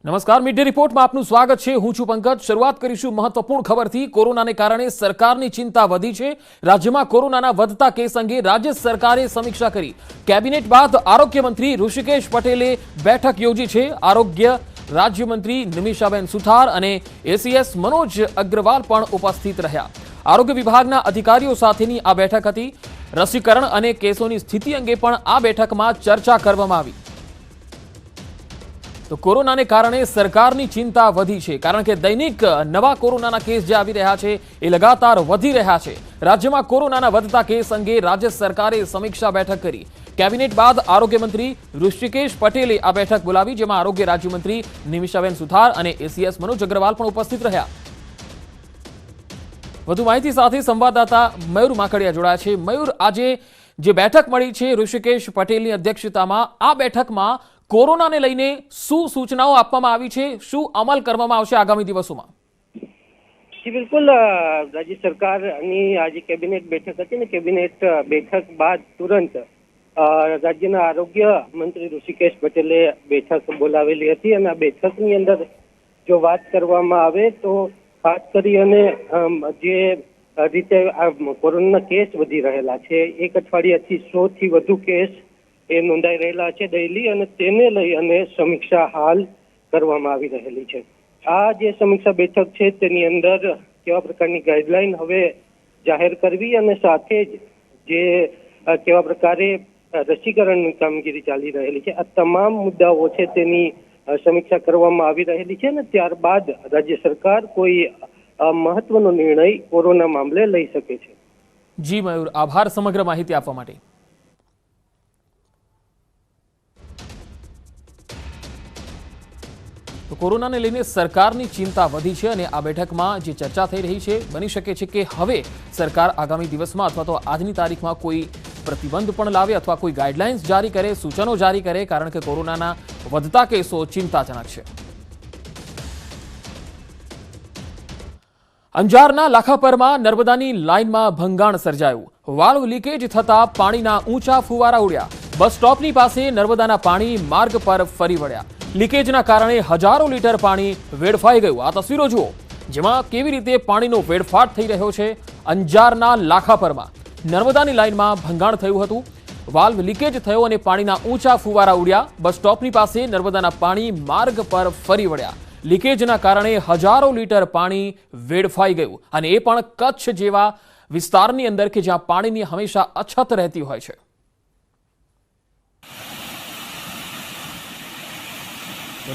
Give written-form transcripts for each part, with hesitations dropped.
નમસ્કાર, mid day રિપોર્ટમાં આપનું સ્વાગત છે। હું છું પંકજ। શરૂઆત કરીશું મહત્વપૂર્ણ ખબરથી। કોરોનાને કારણે સરકારની ચિંતા વધી છે। રાજ્યમાં કોરોનાના વધતા કેસ અંગે રાજ્ય સરકારે સમીક્ષા કરી। કેબિનેટ બાદ આરોગ્ય મંત્રી ઋષિકેશ પટેલે બેઠક યોજી છે। આરોગ્ય રાજ્યમંત્રી નિમિષાબેન સુથાર અને એસીએસ મનોજ અગ્રવાલ પણ ઉપસ્થિત રહ્યા। આરોગ્ય વિભાગના અધિકારીઓ સાથેની આ બેઠક હતી। રસીકરણ અને કેસોની સ્થિતિ અંગે પણ આ બેઠકમાં ચર્ચા કરવામાં આવી। तो कोरोना ने कारण सरकारनी चिंता वधी है, कारण के दैनिक नवा कोरोना केस जे आवी रह्या छे ए लगातार वधी रह्या छे। राज्य में कोरोना वधता केस अंगे राज्य सरकारे समीक्षा बैठक करी। केबिनेट बाद आरोग्य मंत्री ऋषिकेश पटेले आ बैठक बोलावी, जेमां आरोग्य राज्यमंत्री निमिषाबेन सुथार और एसीएस मनोज अग्रवाल पण उपस्थित रह्या। વધુ માહિતી સાથે સંવાદદાતા મયુર માકડિયા જોડાયા છે। મયુર, આજે જે બેઠક મળી છે ઋષિકેશ પટેલની અધ્યક્ષતામાં, આ બેઠકમાં કોરોનાને લઈને શું સૂચનાઓ આપવામાં આવી છે, શું અમલ કરવામાં આવશે આગામી દિવસોમાં? જી બિલકુલ, રાજ્ય સરકારની આજે કેબિનેટ બેઠક હતી ને કેબિનેટ બેઠક બાદ તુરંત રાજ્યના આરોગ્ય મંત્રી ઋષિકેશ પટેલે બેઠક બોલાવેલી હતી અને આ બેઠકની અંદર જો વાત કરવામાં આવે તો ખાસ કરી અને જે રીતે કોરોનાના કેસ વધી રહેલા છે, એક અઠવાડિયાથી 100 થી વધુ કેસ એ નોંધાઈ રહેલા છે ડેઈલી, અને તેને લઈ અને સમીક્ષા હાલ કરવામાં આવી રહેલી છે। આ જે સમીક્ષા બેઠક છે તેની અંદર કેવા પ્રકારની ગાઈડલાઈન હવે જાહેર કરવી અને સાથે જ જે કેવા પ્રકારે રસીકરણની કામગીરી ચાલી રહેલી છે, આ તમામ મુદ્દાઓ છે તેની સમીક્ષા કરવામાં આવી રહેલી છે અને ત્યારબાદ રાજ્ય સરકાર કોઈ મહત્વનો નિર્ણય કોરોના મામલે લઈ શકે છે। જી મયુર, આભાર સમગ્ર માહિતી આપવા માટે। तो कोरोना ने लईने सरकारनी चिंता वधी है और आ बैठक में जो चर्चा थई रही है, बनी शके छे कि हवे सरकार आगामी दिवस में अथवा तो आजनी तारीख में कोई प्रतिबंध पण लावे अथवा कोई गाइडलाइन्स जारी करे, सूचनों जारी करे, कारण के कोरोना वधता केसों चिंताजनक है। अंजारना लाखापरमा नर्मदानी लाइन में भंगाण सर्जायुं। वाल्व लीकेज थता पाणीना ऊंचा फुवारा उड्या। बस स्टॉपनी पासे नर्मदाना पाणी मार्ग पर फरी वळ्या। લીકેજના કારણે હજારો લીટર પાણી વેડફાઈ ગયું। આ તસવીરો જુઓ, જેમાં કેવી રીતે પાણીનો વેડફાટ થઈ રહ્યો છે। અંજારના લાખાપરમાં નર્મદાની લાઇનમાં ભંગાણ થયું હતું। વાલ્વ લીકેજ થયો અને પાણીના ઊંચા ફુવારા ઉડ્યા। બસ સ્ટોપની પાસે નર્મદાના પાણી માર્ગ પર ફરી વળ્યા। લીકેજના કારણે હજારો લીટર પાણી વેડફાઈ ગયું, અને એ પણ કચ્છ જેવા વિસ્તારની અંદર કે જ્યાં પાણીની હંમેશા અછત રહેતી હોય છે।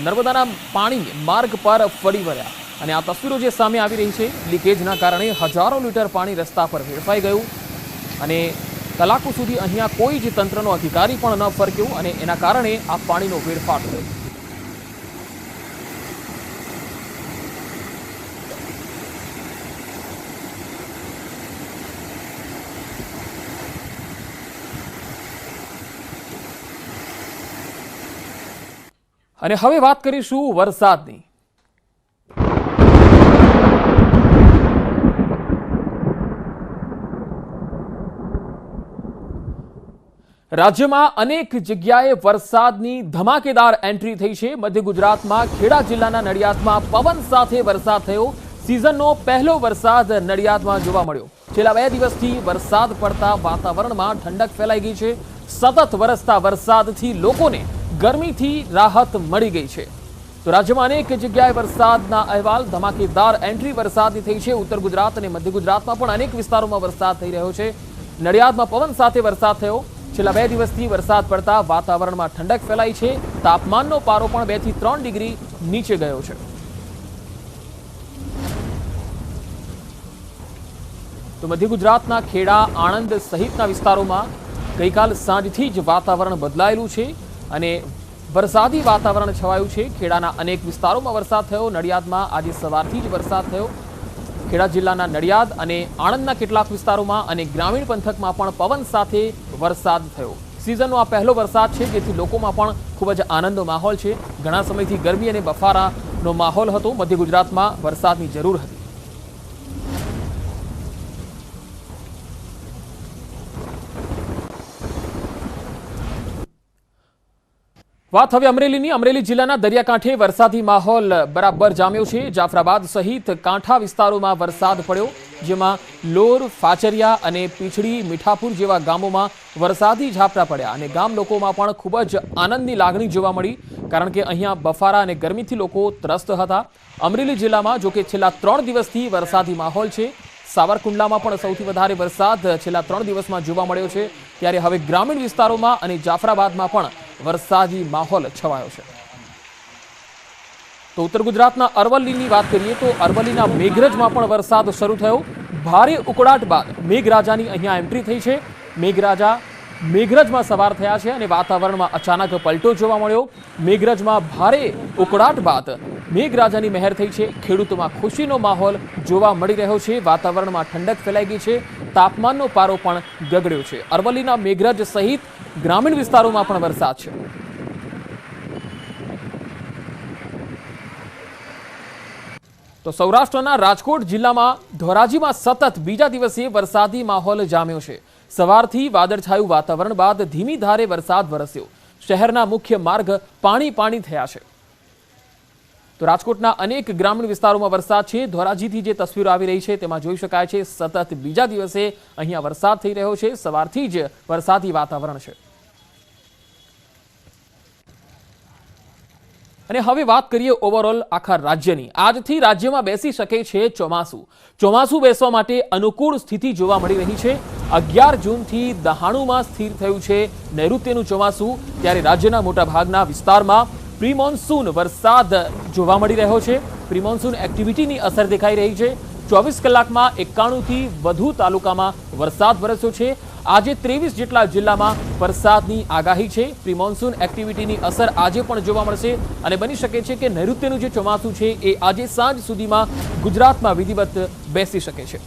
नर्मदाना पाणी मार्ग पर फरी वळ्या અને આ તસવીરો જે સામે આવી રહી છે, લીકેજના કારણે હજારો લીટર પાણી રસ્તા પર વેડફાઈ ગયું અને કલાકો સુધી અહીંયા કોઈ જ તંત્રનો અધિકારી પણ ન ફરક્યો અને એના કારણે આ પાણીનો વેડફાટ થયો। અને હવે વાત કરીશું વરસાદની। રાજ્યમાં અનેક જગ્યાએ વરસાદની ધમાકેદાર એન્ટ્રી થઈ છે। મધ્ય ગુજરાતમાં ખેડા જિલ્લાના નડિયાદમાં પવન સાથે વરસાદ થયો। સિઝનનો પહેલો વરસાદ નડિયાદમાં જોવા મળ્યો। છેલ્લા 2 દિવસથી વરસાદ પડતા વાતાવરણમાં ઠંડક ફેલાઈ ગઈ છે। સતત વરસતા વરસાદથી લોકોને ગરમીથી રાહત મળી ગઈ છે। તો રાજ્યમાં અનેક જગ્યાએ વરસાદના અહેવાલ, ધમાકેદાર એન્ટ્રી વરસાદની થઈ છે। ઉત્તર ગુજરાત અને મધ્ય ગુજરાતમાં પણ અનેક વિસ્તારોમાં વરસાદ થઈ રહ્યો છે। નડિયાદમાં પવન સાથે વરસાદ થયો। છેલ્લા 2 દિવસથી વરસાદ પડતા વાતાવરણમાં ઠંડક ફેલાઈ છે। તાપમાનનો પારો પણ 2 થી 3 ડિગ્રી નીચે ગયો છે। તો મધ્ય ગુજરાતના ખેડા, આણંદ સહિતના વિસ્તારોમાં ગઈકાલ સાંજથી જ વાતાવરણ બદલાયેલું છે અને વરસાદી વાતાવરણ છવાયું છે। ખેડાના અનેક વિસ્તારોમાં વરસાદ થયો। નડિયાદમાં આજે સવારથી જ વરસાદ થયો। ખેડા જિલ્લાના નડિયાદ અને આણંદના કેટલાક વિસ્તારોમાં અને ગ્રામીણ પંથકમાં પણ પવન સાથે વરસાદ થયો। સિઝનનો આ પહેલો વરસાદ છે, જેથી લોકોમાં પણ ખૂબ જ આનંદનો માહોલ છે। ઘણા સમયથી ગરમી અને બફારાનો માહોલ હતો। મધ્ય ગુજરાતમાં વરસાદની જરૂર હતી। વાત હવે અમરેલીની. અમરેલી જિલ્લાના દરિયાકાંઠે વરસાદી માહોલ બરાબર જામ્યો છે. જાફરાબાદ સહિત કાંઠા વિસ્તારોમાં વરસાદ પડ્યો, જેમાં લોર, ફાચરિયા અને પીછડી, મીઠાપુર જેવા ગામોમાં વરસાદી ઝાપટા પડ્યા અને ગામ લોકોમાં પણ ખૂબ જ આનંદની લાગણી જોવા મળી, કારણ કે અહીંયા બફારા અને ગરમીથી લોકો ત્રસ્ત હતા. અમરેલી જિલ્લામાં જોકે છેલ્લા 3 દિવસથી વરસાદી માહોલ છે. સાવરકુંડલામાં પણ સૌથી વધારે વરસાદ છેલ્લા 3 દિવસમાં જોવા મળ્યો છે, ત્યારે હવે ગ્રામીણ વિસ્તારોમાં અને જાફરાબાદમાં પણ વરસાદી માહોલ છવાયો છે. તો ઉત્તર ગુજરાતના અરવલ્લીની વાત કરીએ તો અરવલ્લીના મેઘરજમાં પણ વરસાદ શરૂ થયો. ભારે ઉકળાટ બાદ મેઘરાજાની અહીંયા એન્ટ્રી થઈ છે. મેઘરાજા મેઘરજમાં સવાર થયા છે અને વાતાવરણમાં અચાનક પલટો જોવા મળ્યો. મેઘરજમાં ભારે ઉકળાટ બાદ મેઘરાજાની મહેર થઈ છે. ખેડૂતોમાં ખુશીનો માહોલ જોવા મળી રહ્યો છે. વાતાવરણમાં ઠંડક ફેલાઈ ગઈ છે. તાપમાનનો પારો પણ ગગડ્યો છે. અરવલ્લીના મેઘરજ સહિત ગ્રામીણ વિસ્તારોમાં પણ વરસાદ છે. તો સૌરાષ્ટ્રના રાજકોટ જિલ્લામાં ધોરાજીમાં સતત બીજા દિવસે વરસાદી માહોલ જામ્યો છે. સવારથી વાદળછાયું વાતાવરણ બાદ ધીમી ધારે વરસાદ વરસ્યો. શહેરના મુખ્ય માર્ગ પાણી થયા છે. તો રાજકોટના અનેક ગ્રામીણ વિસ્તારોમાં વરસાદ છે. ધોરાજીથી જે તસવીરો આવી રહી છે તેમાં જોઈ શકાય છે સતત બીજા દિવસે અહીંયા વરસાદ થઈ રહ્યો છે. સવારથી જ વરસાદી વાતાવરણ છે. અને હવે વાત કરીએ ઓવરઓલ આખા રાજ્યની. આજથી રાજ્યમાં બેસી શકે છે ચોમાસું. ચોમાસું બેસવા માટે અનુકૂળ સ્થિતિ જોવા મળી રહી છે. 11 જૂનથી દહાણુમાં સ્થિર થયું છે નૈઋત્યનું ચોમાસું, ત્યારે રાજ્યના મોટા ભાગના વિસ્તારમાં પ્રી મોન્સૂન વરસાદ જોવા મળી રહ્યો છે. પ્રી મોન્સૂન એક્ટિવિટીની અસર દેખાઈ રહી છે. 24 કલાકમાં 91 થી વધુ તાલુકામાં વરસાદ વરસ્યો છે. આજે 23 જેટલા જિલ્લામાં વરસાદની આગાહી છે. પ્રી મોન્સૂન એક્ટિવિટીની અસર આજે પણ જોવા મળશે અને બની શકે છે કે નૈઋત્યનું જે ચોમાસું છે એ આજે સાંજ સુધીમાં ગુજરાતમાં વિધિવત બેસી શકે છે.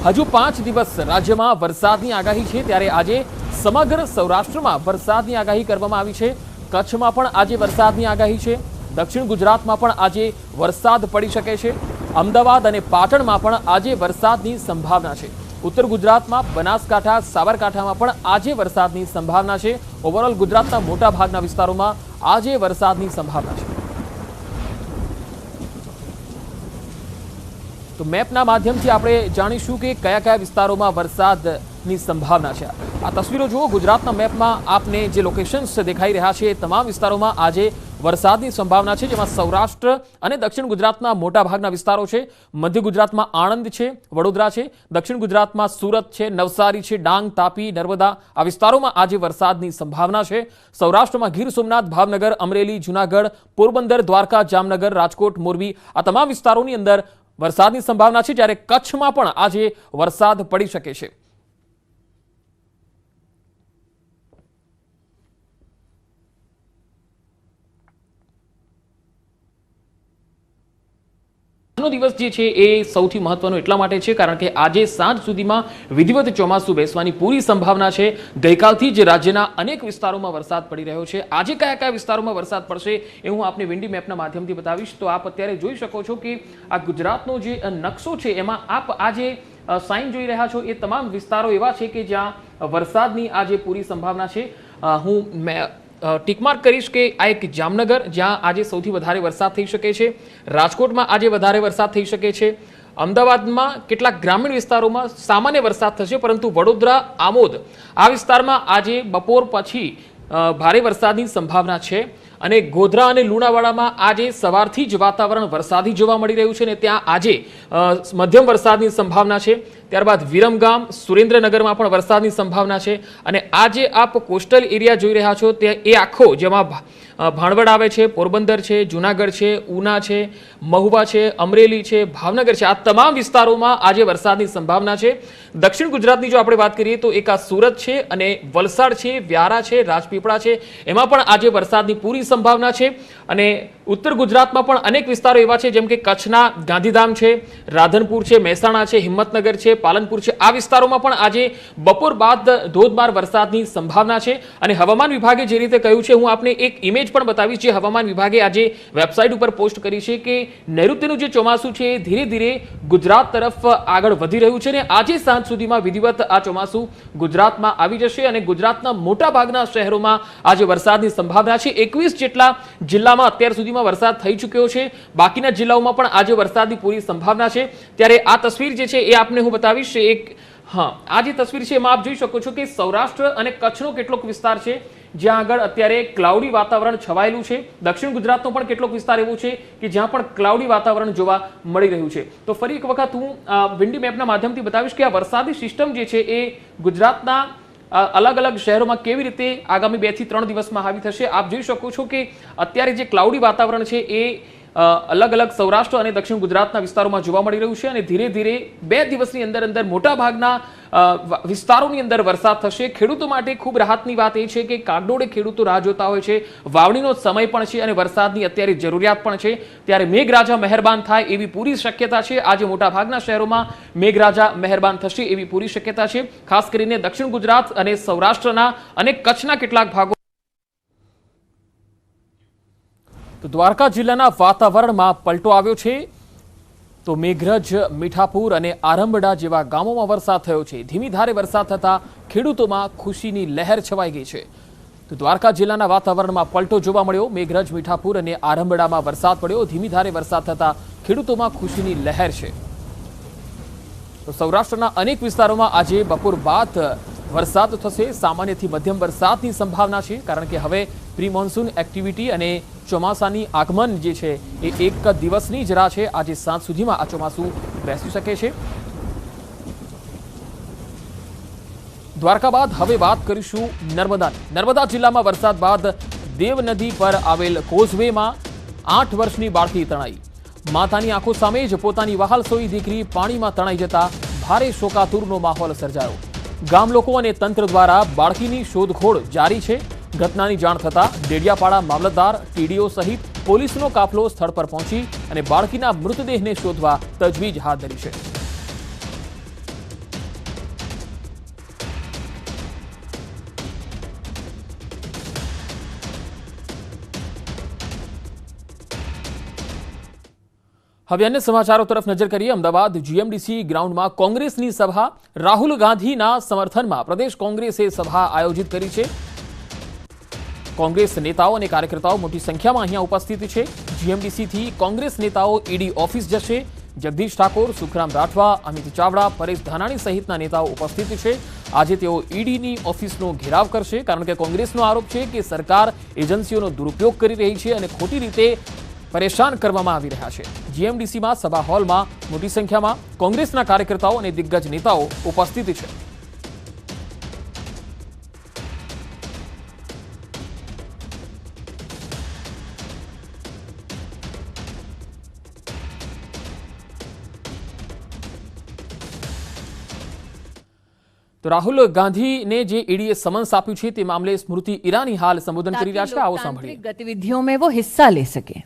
હજુ 5 દિવસ રાજ્યમાં વરસાદની આગાહી છે, ત્યારે આજે સમગ્ર સૌરાષ્ટ્રમાં વરસાદની આગાહી કરવામાં આવી છે. કચ્છમાં પણ આજે વરસાદની આગાહી છે. દક્ષિણ ગુજરાતમાં પણ આજે વરસાદ પડી શકે છે. અમદાવાદ અને પાટણમાં પણ આજે વરસાદની સંભાવના છે. ઉત્તર ગુજરાતમાં બનાસકાંઠા, સાબરકાંઠામાં પણ આજે વરસાદની સંભાવના છે. ઓવરઓલ ગુજરાતના મોટા ભાગના વિસ્તારોમાં આજે વરસાદની સંભાવના છે. તો મેપના માધ્યમથી આપણે જાણીશું કે કયા કયા વિસ્તારોમાં વરસાદની સંભાવના છે. આ તસવીરો જુઓ. ગુજરાતના મેપમાં આપને જે લોકેશન્સ દેખાઈ રહ્યા છે એ તમામ વિસ્તારોમાં આજે વરસાદની સંભાવના છે, જેમાં સૌરાષ્ટ્ર અને દક્ષિણ ગુજરાતના મોટા ભાગના વિસ્તારો છે. મધ્ય ગુજરાતમાં આણંદ છે, વડોદરા છે. દક્ષિણ ગુજરાતમાં સુરત છે, નવસારી છે, ડાંગ, તાપી, નર્મદા આ વિસ્તારોમાં આજે વરસાદની સંભાવના છે. સૌરાષ્ટ્રમાં ગીર સોમનાથ, ભાવનગર, અમરેલી, જૂનાગઢ, પોરબંદર, દ્વારકા, જામનગર, રાજકોટ, મોરબી આ તમામ વિસ્તારોની અંદર વરસાદની સંભાવના છે, જ્યારે કચ્છમાં પણ આજે વરસાદ પડી શકે છે. આજનો દિવસ જે છે એ સૌથી મહત્વનો એટલા માટે છે કારણ કે આજે સાંજ સુધીમાં વિધિવત ચોમાસું બેસવાની પૂરી સંભાવના છે. ગઈકાલથી જ રાજ્યના અનેક વિસ્તારોમાં વરસાદ પડી રહ્યો છે. આજે કયા કયા વિસ્તારોમાં વરસાદ પડશે એ હું આપને વિન્ડી મેપના માધ્યમથી બતાવીશ. તો આપ અત્યારે જોઈ શકો છો કે આ ગુજરાતનો જે નકશો છે એમાં આપ આજે સાઇન જોઈ રહ્યા છો એ તમામ વિસ્તારો એવા છે કે જ્યાં વરસાદની આજે પૂરી સંભાવના છે. હું ટીકમાર્ક કરીશ કે આ એક જામનગર, જ્યાં આજે સૌથી વધારે વરસાદ થઈ શકે છે. રાજકોટમાં આજે વધારે વરસાદ થઈ શકે છે. અમદાવાદમાં કેટલાક ગ્રામીણ વિસ્તારોમાં સામાન્ય વરસાદ થશે, પરંતુ વડોદરા, આમોદ આ વિસ્તારમાં આજે બપોર પછી ભારે વરસાદની સંભાવના છે. અને ગોધરા અને લુણાવાડામાં આજે સવારથી જ વાતાવરણ વરસાદી જોવા મળી રહ્યું છે અને ત્યાં આજે મધ્યમ વરસાદની સંભાવના છે. ત્યારબાદ વિરમગામ, સુરેન્દ્રનગરમાં પણ વરસાદની સંભાવના છે. અને આજે આપ કોસ્ટલ એરિયા જોઈ રહ્યા છો ત્યાં એ આખો, જેમાં ભાણવડ આવે છે, પોરબંદર છે, જૂનાગઢ છે, ઉના છે, મહુવા છે, અમરેલી છે, ભાવનગર છે, આ તમામ વિસ્તારોમાં આજે વરસાદની સંભાવના છે. દક્ષિણ ગુજરાતની જો આપણે વાત કરીએ તો એક આ સુરત છે અને વલસાડ છે, વ્યારા છે, રાજપીપળા છે, એમાં પણ આજે વરસાદની પૂરી સંભાવના છે. અને ઉત્તર ગુજરાતમાં પણ અનેક વિસ્તારો એવા છે જેમ કે કચ્છના ગાંધીધામ છે, રાધનપુર છે, મહેસાણા છે, હિંમતનગર છે, પાલનપુર છે, આ વિસ્તારોમાં પણ આજે બપોર બાદ ધોધમાર વરસાદની સંભાવના છે અને હવામાન વિભાગે જે રીતે કહ્યું છે, હું આપને એક ઇમેજ પણ બતાવીશ જે હવામાન વિભાગે આજે વેબસાઇટ ઉપર પોસ્ટ કરી છે કે નૈઋત્યનું જે ચોમાસું છે એ ધીરે ધીરે ગુજરાત તરફ આગળ વધી રહ્યું છે અને આજે સાંજ સુધીમાં વિધિવત આ ચોમાસું ગુજરાતમાં આવી જશે અને ગુજરાતના મોટા ભાગના શહેરોમાં આજે વરસાદની સંભાવના છે. 21 જેટલા જિલ્લામાં અત્યાર સુધીમાં વરસાદ થઈ ચૂક્યો છે, બાકીના જિલ્લાઓમાં પણ આજે વરસાદની પૂરી સંભાવના છે. ત્યારે આ તસવીર જે છે એ આપને હું બતાવીશ. આ જે તસવીર છે એમાં આપ જોઈ શકો છો કે સૌરાષ્ટ્ર અને કચ્છનો કેટલોક વિસ્તાર છે જ્યાં આગળ અત્યારે ક્લાઉડી વાતાવરણ છવાયેલું છે. દક્ષિણ ગુજરાતનો પણ કેટલોક વિસ્તાર એવો છે કે જ્યાં પણ ક્લાઉડી વાતાવરણ જોવા મળી રહ્યું છે. તો ફરી એક વખત હું વિન્ડી મેપના માધ્યમથી બતાવીશ કે આ વરસાદી સિસ્ટમ જે છે એ ગુજરાતના અલગ અલગ શહેરોમાં કેવી રીતે આગામી 2 થી 3 દિવસમાં હાવી થશે. આપ જોઈ શકો છો કે અત્યારે જે ક્લાઉડી વાતાવરણ છે એ અલગ અલગ સૌરાષ્ટ્ર અને દક્ષિણ ગુજરાતના વિસ્તારોમાં જોવા મળી રહ્યું છે અને ધીરે ધીરે 2 દિવસની અંદર મોટા ભાગના વિસ્તારોની અંદર વરસાદ થશે. ખેડૂતો માટે ખૂબ રાહતની વાત એ છે કે કાગડોળે ખેડૂતો રાહ જોતા હોય છે, વાવણીનો સમય પણ છે અને વરસાદની અત્યારે જરૂરિયાત પણ છે. ત્યારે મેઘરાજા મહેરબાન થાય એવી પૂરી શક્યતા છે. આજે મોટા ભાગના શહેરોમાં મેઘરાજા મહેરબાન થશે એવી પૂરી શક્યતા છે. ખાસ કરીને દક્ષિણ ગુજરાત અને સૌરાષ્ટ્રના અને કચ્છના કેટલાક ભાગો. તો દ્વારકા જિલ્લાના વાતાવરણમાં પલટો આવ્યો છે. તો મેઘરજ, મીઠાપુર અને આરંભડા જેવા ગામોમાં વરસાદ થયો છે. ધીમી ધારે વરસાદ થતા ખેડૂતોમાં ખુશીની લહેર છવાઈ ગઈ છે. તો દ્વારકા જિલ્લાના વાતાવરણમાં પલટો જોવા મળ્યો. મેઘરજ, મીઠાપુર અને આરંભડામાં વરસાદ પડ્યો. ધીમી ધારે વરસાદ થતા ખેડૂતોમાં ખુશીની લહેર છે. તો સૌરાષ્ટ્રના અનેક વિસ્તારોમાં આજે બપોર બાદ વરસાદ થશે. સામાન્યથી મધ્યમ વરસાદની સંભાવના છે કારણ કે હવે પ્રી મોન્સૂન એક્ટિવિટી અને ચોમાસાની આગમન જે છે એ એક દિવસની જ રાહ છે. આજે સાંજ સુધીમાં આ ચોમાસું બેસી શકે છે. દ્વારકા બાદ હવે વાત કરીશું નર્મદાની. નર્મદા જિલ્લામાં વરસાદ બાદ દેવ નદી પર આવેલ કોઝવેમાં 8 વર્ષની બાળકી તણાઈ. માતાની આંખો સામે જ પોતાની વહાલસોઈ દીકરી પાણીમાં તણાઈ જતા ભારે શોકાતુરનો માહોલ સર્જાયો. ગામ લોકો અને તંત્ર દ્વારા બાળકીની શોધખોળ જારી છે. ઘટનાની જાણ થતા ડેડિયાપાડા મામલતદાર, ટીડીઓ સહિત પોલીસનો કાફલો સ્થળ પર પહોંચી અને બાળકીના મૃતદેહને શોધવા તજવીજ હાથ ધરી છે. હવે અન્ય સમાચારો તરફ નજર કરીએ. અમદાવાદ જીએમડીસી ગ્રાઉન્ડમાં કોંગ્રેસની સભા. રાહુલ ગાંધીના સમર્થનમાં પ્રદેશ કોંગ્રેસે સભા આયોજિત કરી છે. કોંગ્રેસ નેતાઓ અને કાર્યકર્તાઓ મોટી સંખ્યામાં અહીંયા ઉપસ્થિત છે. જીએમડીસીથી કોંગ્રેસ નેતાઓ ઈડી ઓફિસ જશે. જગદીશ ઠાકોર, સુખરામ રાઠવા, અમિત ચાવડા, પરેશ ધાનાણી સહિતના નેતાઓ ઉપસ્થિત છે. આજે તેઓ ઈડીની ઓફિસનો ઘેરાવ કરશે કારણ કે કોંગ્રેસનો આરોપ છે કે સરકાર એજન્સીઓનો દુરુપયોગ કરી રહી છે અને ખોટી રીતે પરેશાન કરવામાં આવી રહ્યા છે. જીએમડીસીમાં સભા હોલમાં મોટી સંખ્યામાં કોંગ્રેસના કાર્યકર્તાઓ અને દિગ્ગજ નેતાઓ ઉપસ્થિત છે. તો રાહુલ ગાંધીને જે ईडीए समन्स આપ્યું છે તે મામલે સ્મૃતિ ઈરાની હાલ સંબોધન કરી રહ્યા છે. આવો સાંભળીએ. गतिविधियों में वो हिस्सा ले सके.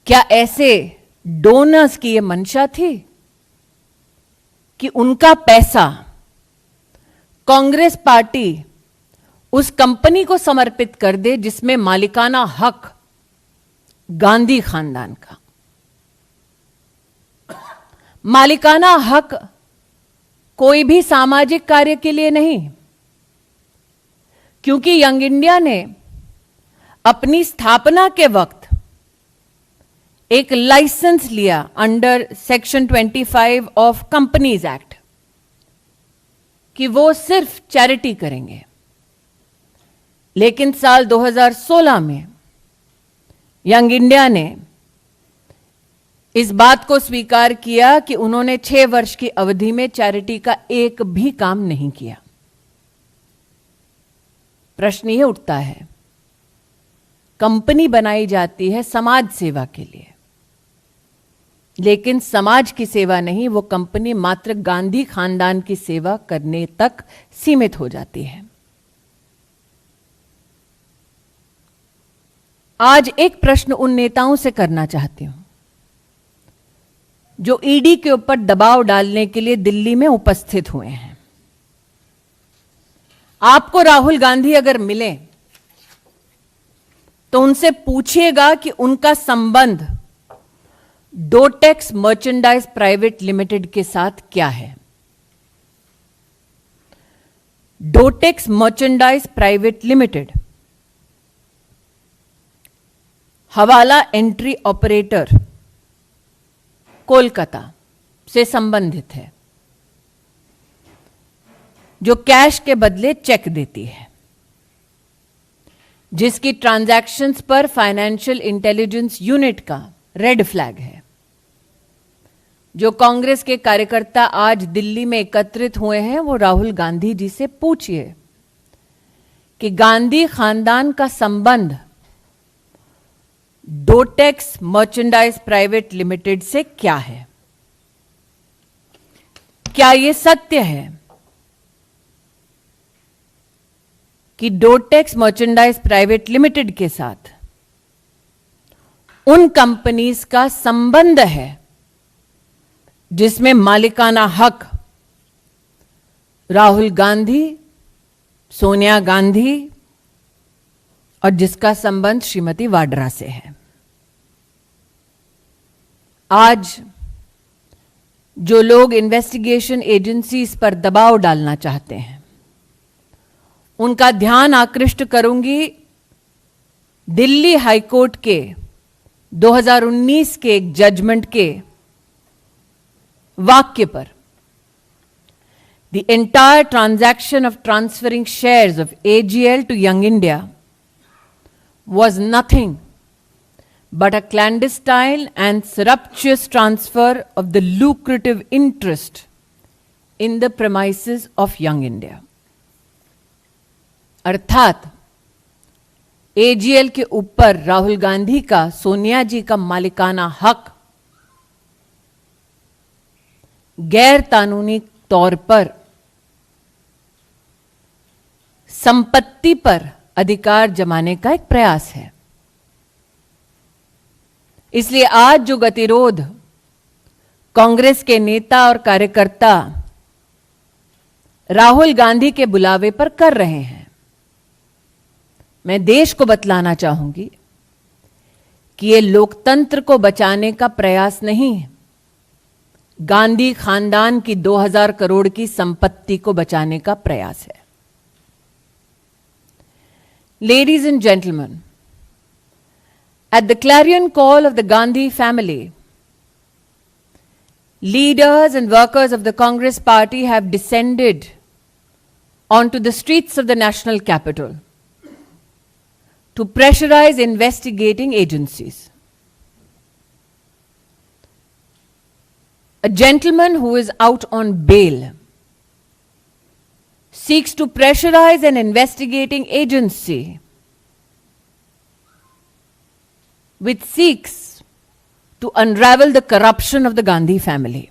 क्या ऐसे डोनर्स की ये मंशा थी कि उनका पैसा कांग्रेस पार्टी उस कंपनी को समर्पित कर दे जिसमें मालिकाना हक गांधी खानदान का. मालिकाना हक कोई भी सामाजिक कार्य के लिए नहीं, क्योंकि यंग इंडिया ने अपनी स्थापना के वक्त एक लाइसेंस लिया under section 25 of companies act कि वो सिर्फ चैरिटी करेंगे. लेकिन साल 2016 में यंग इंडिया ने इस बात को स्वीकार किया कि उन्होंने 6 वर्ष की अवधि में चैरिटी का एक भी काम नहीं किया. प्रश्न यह उठता है, कंपनी बनाई जाती है समाज सेवा के लिए, लेकिन समाज की सेवा नहीं, वो कंपनी मात्र गांधी खानदान की सेवा करने तक सीमित हो जाती है. आज एक प्रश्न उन नेताओं से करना चाहती हूं जो ईडी के ऊपर दबाव डालने के लिए दिल्ली में उपस्थित हुए हैं। आपको राहुल गांधी अगर मिले तो उनसे पूछिएगा कि उनका संबंध डोटेक्स मर्चेंडाइज प्राइवेट लिमिटेड के साथ क्या है। डोटेक्स मर्चेंडाइज प्राइवेट लिमिटेड हवाला एंट्री ऑपरेटर कोलकाता से संबंधित है, जो कैश के बदले चेक देती है, जिसकी ट्रांजैक्शंस पर फाइनेंशियल इंटेलिजेंस यूनिट का रेड फ्लैग है। जो कांग्रेस के कार्यकर्ता आज दिल्ली में एकत्रित हुए हैं, वो राहुल गांधी जी से पूछिए कि गांधी खानदान का संबंध डोटेक्स मर्चेंडाइज प्राइवेट लिमिटेड से क्या है। क्या यह सत्य है कि डोटेक्स मर्चेंडाइज प्राइवेट लिमिटेड के साथ उन कंपनीज का संबंध है जिसमें मालिकाना हक राहुल गांधी, सोनिया गांधी और जिसका संबंध श्रीमती वाड्रा से है। आज जो लोग इन्वेस्टिगेशन एजेंसीज पर दबाव डालना चाहते हैं, उनका ध्यान आकृष्ट करूंगी दिल्ली हाईकोर्ट के 2019 के एक जजमेंट के वाक्य पर। The entire transaction of transferring shares of AGL to Young India was nothing but a clandestine and surreptitious transfer of the lucrative interest in the premises of Young India. अर्थात AGL के ऊपर राहुल गांधी का, सोनिया जी का मालिकाना हक गैर कानूनी तौर पर संपत्ति पर अधिकार जमाने का एक प्रयास है। इसलिए आज जो गतिरोध कांग्रेस के नेता और कार्यकर्ता राहुल गांधी के बुलावे पर कर रहे हैं, मैं देश को बतलाना चाहूंगी कि ये लोकतंत्र को बचाने का प्रयास नहीं है, गांधी खानदान की 2000 करोड़ की संपत्ति को बचाने का प्रयास है। Ladies and gentlemen, at the clarion call of the Gandhi family, leaders and workers of the Congress party have descended onto the streets of the national capital to pressurize investigating agencies. A gentleman who is out on bail seeks to pressurize an investigating agency which seeks to unravel the corruption of the Gandhi family.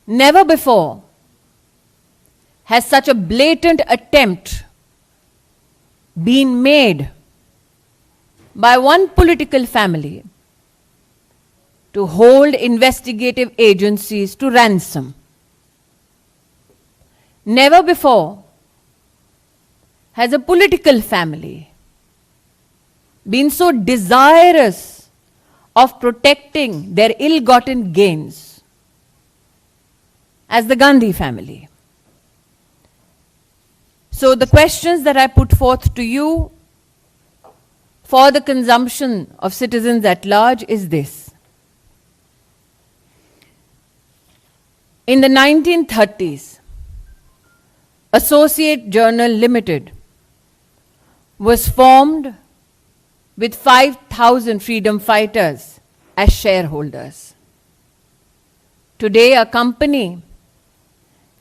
Never before has such a blatant attempt been made by one political family to hold investigative agencies to ransom. Never before has a political family been so desirous of protecting their ill-gotten gains as the Gandhi family. So the questions that I put forth to you for the consumption of citizens at large is this. In the 1930s, Associate Journal Limited was formed with 5,000 freedom fighters as shareholders. Today, a company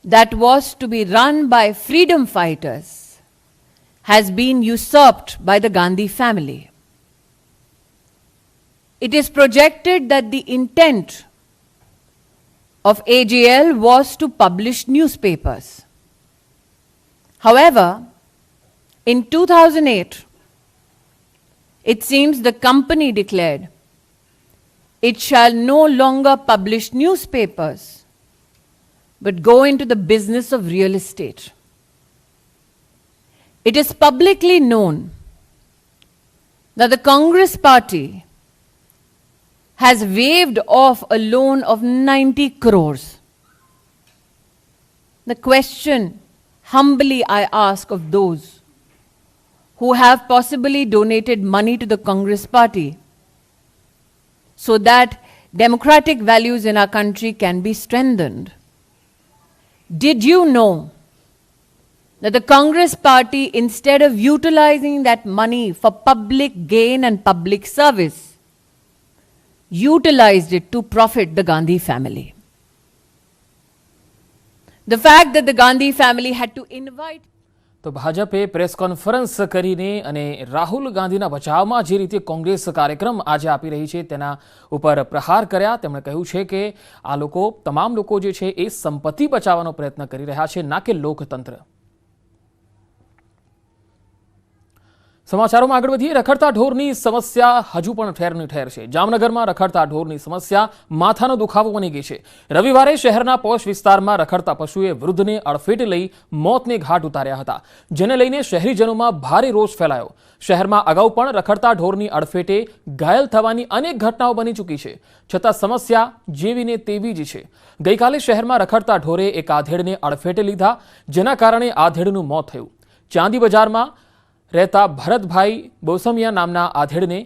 that was to be run by freedom fighters has been usurped by the Gandhi family. It is projected that the intent of AGL was to publish newspapers. However, in 2008, it seems the company declared it shall no longer publish newspapers, but go into the business of real estate. It is publicly known that the Congress party has waived off a loan of 90 crores. The question humbly I ask of those who have possibly donated money to the Congress party so that democratic values in our country can be strengthened. Did you know that the Congress party, instead of utilizing that money for public gain and public service, utilized it to profit the Gandhi family? The fact that the Gandhi family had to invite તો ભાજપે press conference કરીને અને રાહુલ ગાંધીના બચાવમાં જે રીતે કોંગ્રેસ કાર્યક્રમ આજે આપી રહી છે તેના ઉપર પ્રહાર કર્યા. તેમણે કહ્યું છે કે આ લોકો તમામ લોકો જે છે એ સંપત્તિ બચાવવાનો પ્રયત્ન કરી રહ્યા છે, ના કે લોકતંત્ર. સમાચારોમાં આગળ વધીએ. રખડતા ઢોરની સમસ્યા હજુ પણ ઠેરની ઠેર છે. જામનગરમાં રખડતા ઢોરની સમસ્યા માથાનો દુખાવો બની ગઈ છે. રવિવારે શહેરના પોશ વિસ્તારમાં રખડતા પશુએ વૃદ્ધને અડફેટે લઈ મોતને ઘાટ ઉતાર્યા હતા, જેને લઈને શહેરીજનોમાં ભારે રોષ ફેલાયો. શહેરમાં અગાઉ પણ રખડતા ઢોરની અડફેટે ઘાયલ થવાની અનેક ઘટનાઓ બની ચૂકી છે, છતાં સમસ્યા જેવીને તેવી જ છે. ગઈકાલે શહેરમાં રખડતા ઢોરે એક આધેડને અડફેટે લીધા, જેના કારણે આધેડનું મોત થયું. ચાંદી બજારમાં રહેતા ભરતભાઈ બોસમિયા નામના આધેડને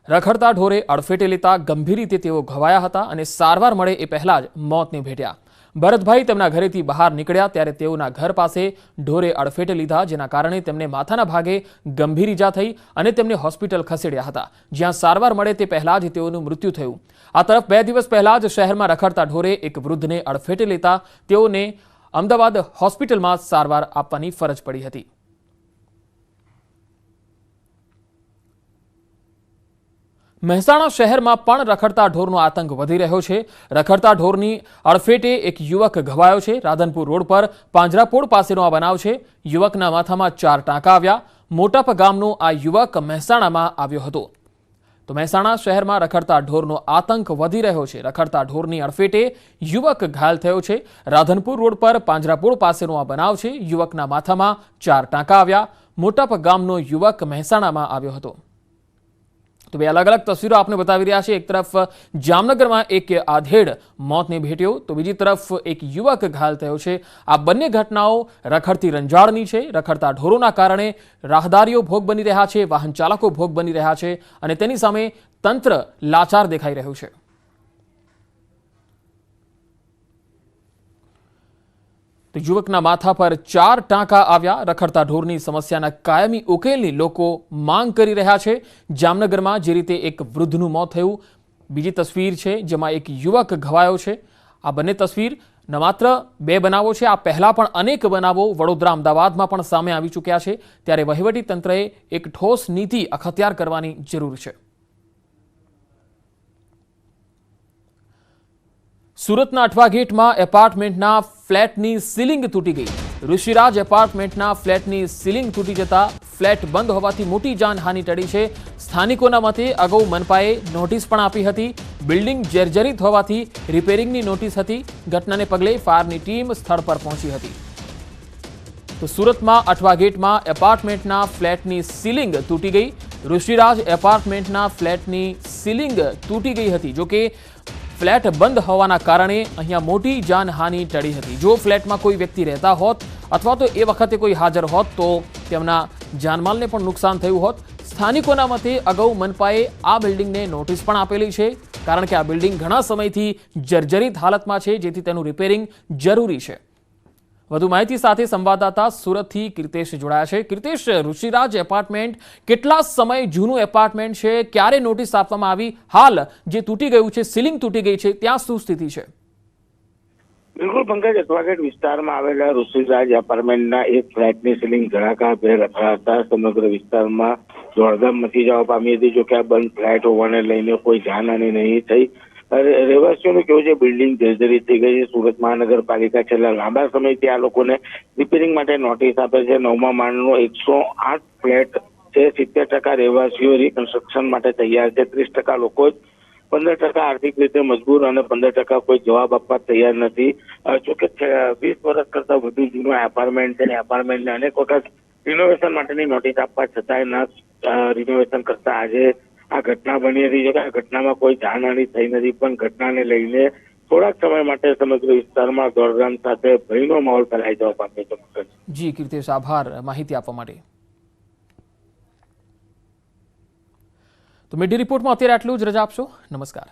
રખડતા ઢોરે અડફેટે લેતા ગંભીર રીતે તેઓ ઘવાયા હતા અને સારવાર મળે એ પહેલા જ મોતને ભેટ્યા. ભરતભાઈ તેમના ઘરેથી બહાર નીકળ્યા ત્યારે તેઓના ઘર પાસે ઢોરે અડફેટે લીધા, જેના કારણે તેમને માથાના ભાગે ગંભીર ઈજા થઈ અને તેમને હોસ્પિટલ ખસેડ્યા હતા, જ્યાં સારવાર મળે તે પહેલા જ તેઓનું મૃત્યુ થયું. આ તરફ 2 દિવસ પહેલા જ શહેરમાં રખડતા ઢોરે એક વૃદ્ધને અડફેટે લેતા તેઓને અમદાવાદ હોસ્પિટલમાં સારવાર આપવાની ફરજ પડી હતી. મહેસાણા શહેરમાં પણ રખડતા ઢોરનો આતંક વધી રહ્યો છે. રખડતા ઢોરની અડફેટે એક યુવક ઘવાયો છે. રાધનપુર રોડ પર પાંજરાપોળ પાસેનો આ બનાવ છે. યુવકના માથામાં 4 ટાંકા આવ્યા. મોટાપ ગામનો આ યુવક મહેસાણામાં આવ્યો હતો. તો મહેસાણા શહેરમાં રખડતા ઢોરનો આતંક વધી રહ્યો છે. રખડતા ઢોરની અડફેટે યુવક ઘાયલ થયો છે. રાધનપુર રોડ પર પાંજરાપોળ પાસેનો આ બનાવ છે. યુવકના માથામાં 4 ટાંકા આવ્યા. મોટાપ ગામનો યુવક મહેસાણામાં આવ્યો હતો. તો બે અલગ અલગ તસવીરો આપને બતાવી રહ્યા છે. એક તરફ જામનગરમાં એક આધેડ મોતને ભેટ્યો, તો બીજી તરફ એક યુવક ઘાયલ થયો છે. આ બંને ઘટનાઓ રખડતી રંજાડની છે. રખડતા ઢોરોના કારણે રાહદારીઓ ભોગ બની રહ્યા છે, વાહન ચાલકો ભોગ બની રહ્યા છે અને તેની સામે તંત્ર લાચાર દેખાઈ રહ્યું છે. તો યુવકના માથા પર 4 ટાંકા આવ્યા. રખડતા ઢોરની સમસ્યાના કાયમી ઉકેલની લોકો માંગ કરી રહ્યા છે. જામનગરમાં જે રીતે એક વૃદ્ધનું મોત થયું, બીજી તસવીર છે જેમાં એક યુવક ઘવાયો છે. આ બંને તસવીર ન માત્ર 2 બનાવો છે, આ પહેલા પણ અનેક બનાવો વડોદરા, અમદાવાદમાં પણ સામે આવી ચૂક્યા છે. ત્યારે વહીવટી તંત્રએ એક ઠોસ નીતિ અખત્યાર કરવાની જરૂર છે. સુરતના અઠવા ગેટમાં એપાર્ટમેન્ટના ફ્લેટની સીલિંગ તૂટી ગઈ. ઋષિરાજ એપાર્ટમેન્ટના ફ્લેટની સીલિંગ તૂટી જતા ફ્લેટ બંધ હોવાથી મોટી જાનહાનિ ટળી છે. સ્થાનિકોના મતે અગાઉ મનપાએ નોટિસ પણ આપી હતી. બિલ્ડિંગ જર્જરિત હોવાથી રિપેરિંગની નોટિસ હતી. ઘટનાને પગલે ફાયરની ટીમ સ્થળ પર પહોંચી હતી. તો સુરતમાં અઠવા ગેટમાં એપાર્ટમેન્ટના ફ્લેટની સીલિંગ તૂટી ગઈ. ઋષિરાજ એપાર્ટમેન્ટના ફ્લેટની સીલિંગ તૂટી ગઈ હતી. જોકે ફ્લેટ બંધ હોવાના કારણે અહીંયા મોટી જાનહાનિ ટળી હતી. જો ફ્લેટમાં કોઈ વ્યક્તિ રહેતા હોત અથવા તો એ વખતે કોઈ હાજર હોત તો તેમના જાનમાલને પણ નુકસાન થયું હોત. સ્થાનિકોના મતે અગાઉ મનપાએ આ બિલ્ડિંગને નોટિસ પણ આપેલી છે, કારણ કે આ બિલ્ડિંગ ઘણા સમયથી જર્જરિત હાલતમાં છે, જેથી તેનું રિપેરિંગ જરૂરી છે. વધુ માહિતી સાથે સંવાદદાતા સુરતથી કીર્તેશ જોડાયા છે. કીર્તેશ, ઋષિરાજ એપાર્ટમેન્ટ કેટલા સમય જૂનું એપાર્ટમેન્ટ છે? ક્યારે નોટિસ આપવામાં આવી? હાલ જે તૂટી ગયું છે, સીલિંગ તૂટી ગઈ છે, ત્યાં શું સ્થિતિ છે? બિલકુલ પંકજ, અઠવાગેટ વિસ્તારમાં આવેલા ઋષિરાજ એપાર્ટમેન્ટના એક ફ્લેટની સીલિંગ ધડાકાભેર અથડાતા સમગ્ર વિસ્તારમાં દોડધામ મચી જવા પામી હતી. જો કે આ બંધ ફ્લેટ હોવાને લઈને કોઈ જાનહાનિ નહીં થઈ. રહેવાસીઓનું કેવું છે, બિલ્ડિંગ જર્જરિત થઈ ગઈ છે. સુરત મહાનગરપાલિકા છેલ્લા લાંબા સમયથી આ લોકોને રિપેરિંગ માટે નોટિસ આપે છે. 9મા માળનો 108 ફ્લેટ છે. 70% રહેવાસીઓ રિકન્સ્ટ્રક્શન માટે તૈયાર છે. 30% લોકો જ 15% આર્થિક રીતે મજબૂર અને 15% કોઈ જવાબ આપવા તૈયાર નથી. જોકે 20 વર્ષ કરતા વધુ જૂનો એપાર્ટમેન્ટ છે. એપાર્ટમેન્ટને અનેક વખત રિનોવેશન માટેની નોટિસ આપવા છતાંય રિનોવેશન કરતા આજે આ ઘટના બની હતી. આ ઘટનામાં કોઈ જાનહાની થઈ નથી, પણ ઘટનાને લઈને થોડાક સમય માટે સમગ્ર વિસ્તારમાં દોડધામ સાથે ભયનો માહોલ ફેલાઈ જવા પામ્યો છે. પંકજ. જી કીર્તિશ, આભાર માહિતી આપવા માટે. તો મીડિયા રિપોર્ટમાં અત્યારે આટલું જ. રજા આપશો. નમસ્કાર.